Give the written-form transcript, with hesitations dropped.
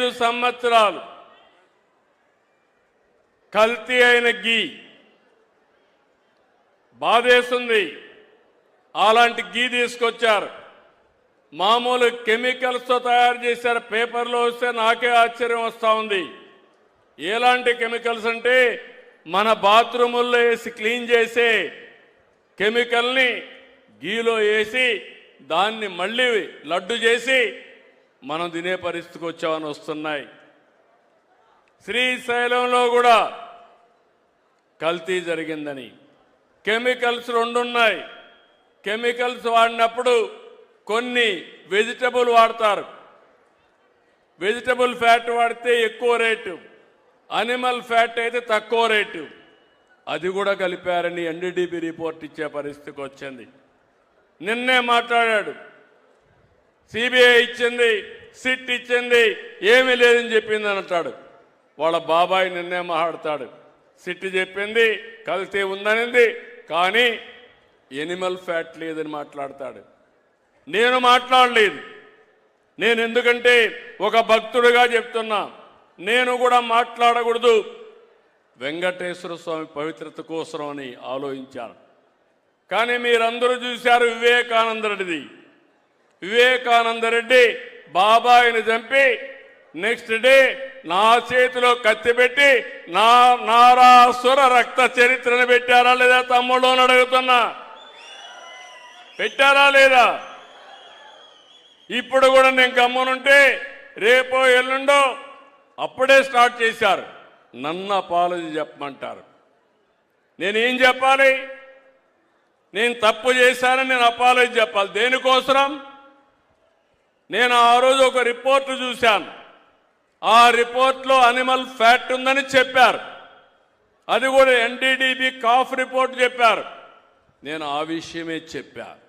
5 సంవత్సరాలు కల్తీ అయిన గీ బాధేస్తుంది. అలాంటి గీ తీసుకొచ్చారు. మామూలు కెమికల్స్తో తయారు చేశారు. పేపర్లో వస్తే నాకే ఆశ్చర్యం వస్తూ ఉంది. ఎలాంటి కెమికల్స్ అంటే మన బాత్రూముల్లో వేసి క్లీన్ చేసే కెమికల్ని గీలో వేసి దాన్ని మళ్ళీ లడ్డు చేసి మనం తినే పరిస్థితికి వచ్చామని వస్తున్నాయి. శ్రీశైలంలో కూడా కల్తీ జరిగిందని కెమికల్స్ 2 ఉన్నాయి. కెమికల్స్ వాడినప్పుడు కొన్ని వెజిటబుల్ వాడతారు. వెజిటబుల్ ఫ్యాట్ వాడితే ఎక్కువ రేటు, అనిమల్ ఫ్యాట్ అయితే తక్కువ రేటు. అది కూడా కలిపారని ఎన్డీడీబీ రిపోర్ట్ ఇచ్చే పరిస్థితికి వచ్చింది. నిన్నే మాట్లాడాడు. సిబిఐ ఇచ్చింది, సిట్ ఇచ్చింది, ఏమీ లేదని చెప్పింది అని అంటాడు. వాళ్ళ బాబాయ్ నిన్నే మాట్లాడతాడు. సిట్ చెప్పింది కల్తీ ఉందనింది, కానీ ఎనిమల్ ఫ్యాట్ లేదని మాట్లాడతాడు. నేను మాట్లాడలేదు. నేను ఎందుకంటే ఒక భక్తుడిగా చెప్తున్నా, నేను కూడా మాట్లాడకూడదు. వెంకటేశ్వర స్వామి పవిత్రత కోసం అని ఆలోచించాను. కానీ మీరందరూ చూశారు వివేకానంద రెడ్డిది. వివేకానంద రెడ్డి బాబాయిని చంపి నెక్స్ట్ డే నా చేతిలో కత్తి పెట్టి నారాసుర రక్త చరిత్రను పెట్టారా లేదా తమ్ముళ్ళు అని అడుగుతున్నా. పెట్టారా లేదా? ఇప్పుడు కూడా నేను గమ్మునుంటే రేపో ఎల్లుండో అప్పుడే స్టార్ట్ చేశారు. నన్ను అపాలజీ చెప్పమంటారు. నేనేం చెప్పాలి? నేను తప్పు చేశానని నేను అపాలజీ చెప్పాలి. దేనికోసం? నేను ఆ రోజు ఒక రిపోర్టు చూశాను. ఆ రిపోర్ట్లో అనిమల్ ఫ్యాట్ ఉందని చెప్పారు. అది కూడా ఎన్డీడీబీ కాఫ్ రిపోర్ట్ చెప్పారు. నేను ఆ విషయమే చెప్పాను.